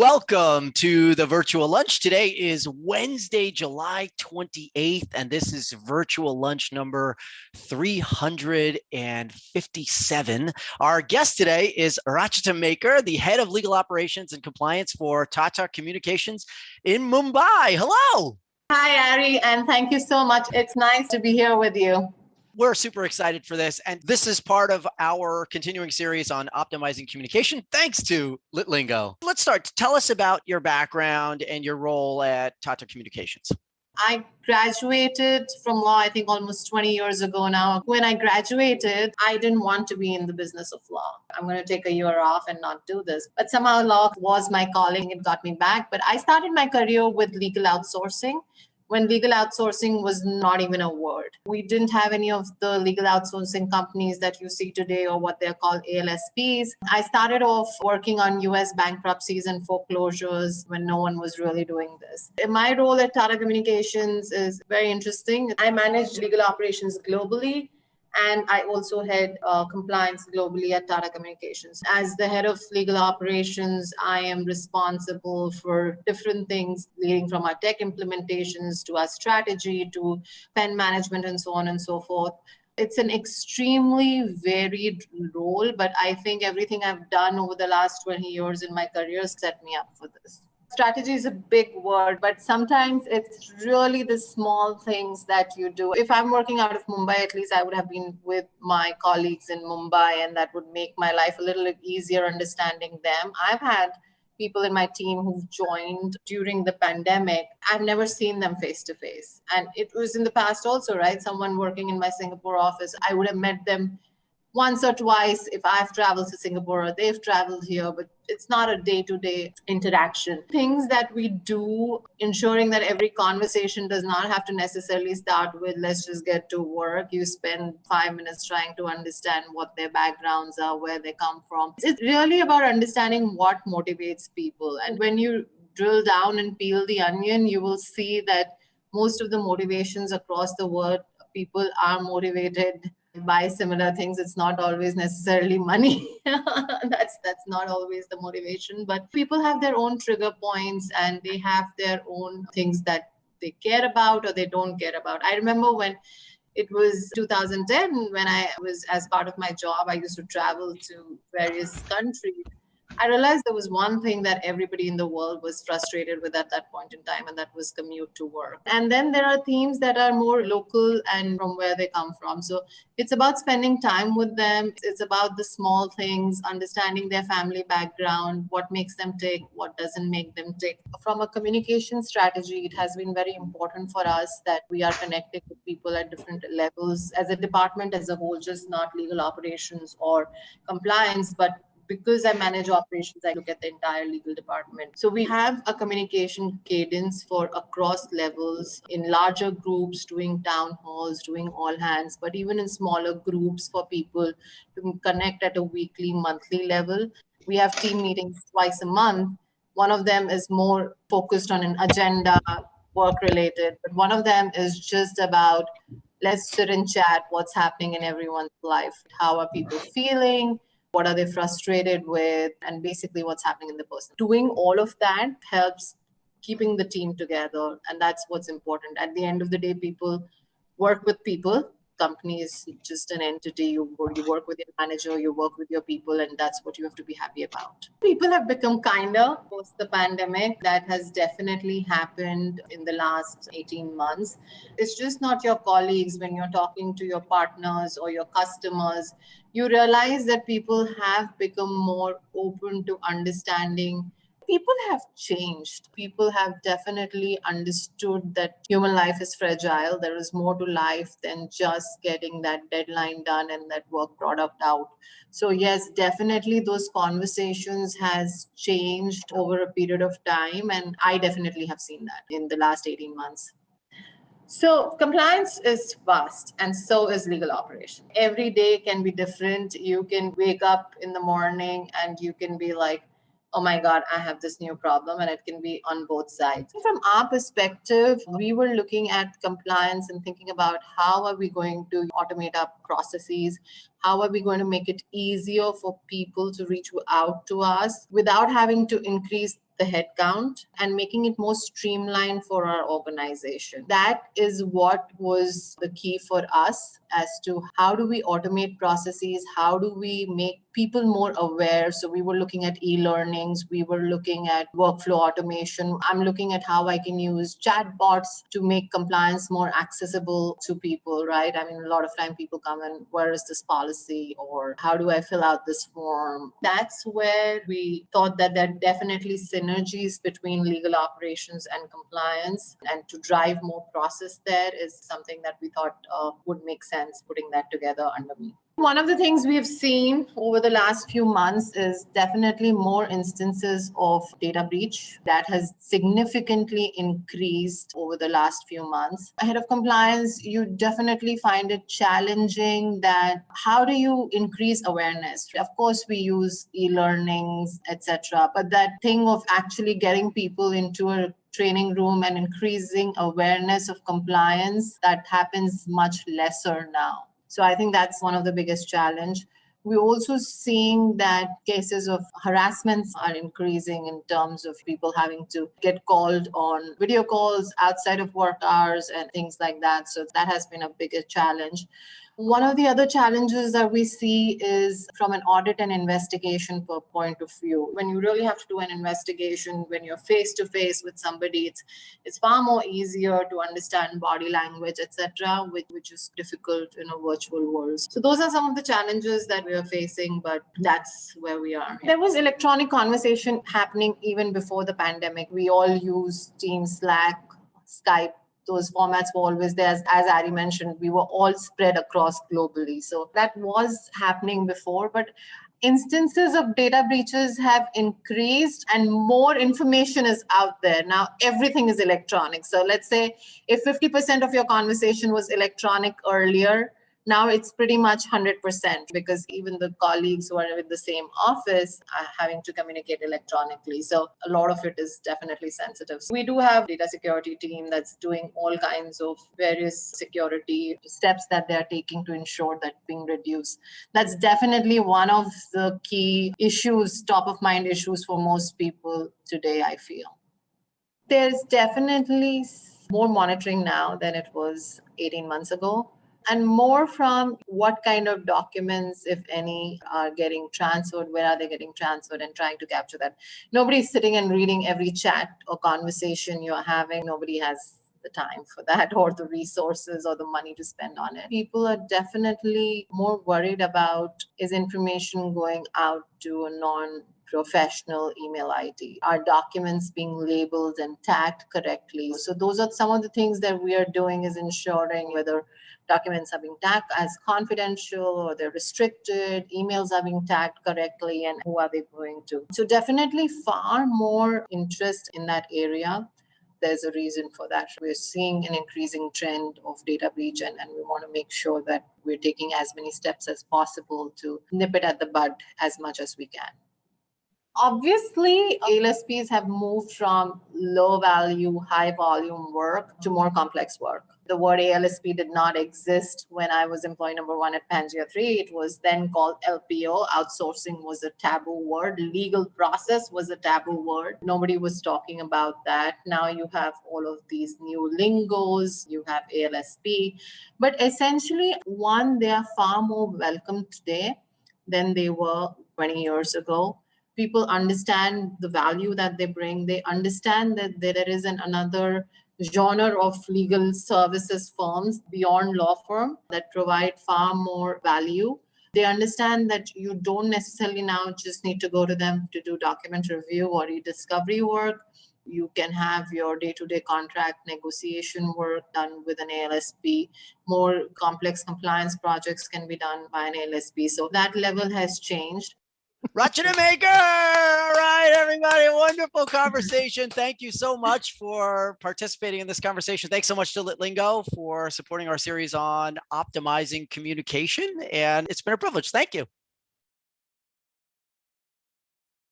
Welcome to the virtual lunch. Today is Wednesday, July 28th, and this is virtual lunch number 357. Our guest today is Rachita Maker, the head of legal operations and compliance for Tata Communications in Mumbai. Hello. Hi, Ari, and thank you so much. It's nice to be here with you. We're super excited for this. And this is part of our continuing series on optimizing communication, thanks to LitLingo. Let's start. Tell us about your background and your role at Tata Communications. I graduated from law, I think almost 20 years ago now. When I graduated, I didn't want to be in the business of law. I'm going to take a year off and not do this. But somehow law was my calling. It got me back. But I started my career with legal outsourcing, when legal outsourcing was not even a word. We didn't have any of the legal outsourcing companies that you see today, or what they're called ALSPs. I started off working on US bankruptcies and foreclosures when no one was really doing this. My role at Tata Communications is very interesting. I manage legal operations globally, and I also head compliance globally at Tata Communications. As the head of legal operations, I am responsible for different things, leading from our tech implementations to our strategy to pen management and so on and so forth. It's an extremely varied role, but I think everything I've done over the last 20 years in my career set me up for this. Strategy is a big word, but sometimes it's really the small things that you do. If I'm working out of Mumbai, at least I would have been with my colleagues in Mumbai, and that would make my life a little easier understanding them. I've had people in my team who've joined during the pandemic. I've never seen them face to face. And it was in the past also, right? Someone working in my Singapore office, I would have met them once or twice if I've traveled to Singapore or they've traveled here, but it's not a day-to-day interaction. Things that we do, ensuring that every conversation does not have to necessarily start with, let's just get to work. You spend 5 minutes trying to understand what their backgrounds are, where they come from. It's really about understanding what motivates people. And when you drill down and peel the onion, you will see that most of the motivations across the world, people are motivated by similar things. It's not always necessarily money. That's not always the motivation, but people have their own trigger points and they have their own things that they care about or they don't care about. I remember when it was 2010, when I was, as part of my job, I used to travel to various countries. I realized there was one thing that everybody in the world was frustrated with at that point in time, and that was commute to work. And then there are themes that are more local and from where they come from. So it's about spending time with them. It's about the small things, understanding their family background, what makes them tick, what doesn't make them tick. From a communication strategy, it has been very important for us that we are connecting with people at different levels as a department as a whole, just not legal operations or compliance, but because I manage operations, I look at the entire legal department. So we have a communication cadence for across levels, in larger groups, doing town halls, doing all hands, but even in smaller groups for people to connect at a weekly, monthly level. We have team meetings twice a month. One of them is more focused on an agenda, work related, but one of them is just about, let's sit and chat what's happening in everyone's life. How are people feeling? What are they frustrated with? And basically what's happening in the person. Doing all of that helps keeping the team together. And that's what's important. At the end of the day, people work with people. Company is just an entity. You work with your manager, you work with your people, and that's what you have to be happy about. People have become kinder post the pandemic. That has definitely happened in the last 18 months. It's just not your colleagues. When you're talking to your partners or your customers, you realize that people have become more open to understanding. People have changed. People have definitely understood that human life is fragile. There is more to life than just getting that deadline done and that work product out. So yes, definitely those conversations has changed over a period of time. And I definitely have seen that in the last 18 months. So compliance is vast, and so is legal operation. Every day can be different. You can wake up in the morning and you can be like, oh my God, I have this new problem, and it can be on both sides. From our perspective, we were looking at compliance and thinking about how are we going to automate our processes? How are we going to make it easier for people to reach out to us without having to increase the headcount and making it more streamlined for our organization. That is what was the key for us as to how do we automate processes, how do we make people more aware. So we were looking at e-learnings, we were looking at workflow automation. I'm looking at how I can use chatbots to make compliance more accessible to people, right? I mean, a lot of time people come and where is this policy or how do I fill out this form? That's where we thought that there are definitely synergies between legal operations and compliance, and to drive more process there is something that we thought would make sense putting that together under me. One of the things we've seen over the last few months is definitely more instances of data breach that has significantly increased over the last few months. Ahead of compliance, you definitely find it challenging that how do you increase awareness? Of course, we use e-learnings, etc., but that thing of actually getting people into a training room and increasing awareness of compliance, that happens much lesser now. So I think that's one of the biggest challenge. We're also seeing that cases of harassments are increasing in terms of people having to get called on video calls outside of work hours and things like that. So that has been a bigger challenge. One of the other challenges that we see is from an audit and investigation point of view. When you really have to do an investigation, when you're face to face with somebody, it's far more easier to understand body language, etc., which is difficult in a virtual world. So those are some of the challenges that we are facing, but that's where we are. There was electronic conversation happening even before the pandemic. We all use Teams, Slack, Skype. Those formats were always there. As Ari mentioned, we were all spread across globally. So that was happening before, but instances of data breaches have increased and more information is out there. Now, everything is electronic. So let's say if 50% of your conversation was electronic earlier, now it's pretty much 100% because even the colleagues who are in the same office are having to communicate electronically. So a lot of it is definitely sensitive. So we do have a data security team that's doing all kinds of various security steps that they're taking to ensure that being reduced. That's definitely one of the key issues, top of mind issues for most people today, I feel. There's definitely more monitoring now than it was 18 months ago. And more from what kind of documents, if any, are getting transferred, where are they getting transferred, and trying to capture that. Nobody's sitting and reading every chat or conversation you're having. Nobody has the time for that or the resources or the money to spend on it. People are definitely more worried about, is information going out to a non-professional email ID? Are documents being labeled and tagged correctly? So those are some of the things that we are doing, is ensuring whether documents are being tagged as confidential or they're restricted, emails are being tagged correctly, and who are they going to. So definitely far more interest in that area. There's a reason for that. We're seeing an increasing trend of data breach, and we want to make sure that we're taking as many steps as possible to nip it at the bud as much as we can. Obviously, ALSPs have moved from low value, high volume work to more complex work. The word ALSP did not exist when I was employee number one at Pangea 3. It was then called LPO. Outsourcing was a taboo word. Legal process was a taboo word. Nobody was talking about that. Now you have all of these new lingos. You have ALSP. But essentially, one, they are far more welcome today than they were 20 years ago. People understand the value that they bring. They understand that there is another genre of legal services firms beyond law firm that provide far more value. They understand that you don't necessarily now just need to go to them to do document review or e-discovery work. You can have your day-to-day contract negotiation work done with an ALSP. More complex compliance projects can be done by an ALSP. So that level has changed. Rachita Maker. All right, everybody. Wonderful conversation. Thank you so much for participating in this conversation. Thanks so much to LitLingo for supporting our series on optimizing communication. And it's been a privilege. Thank you.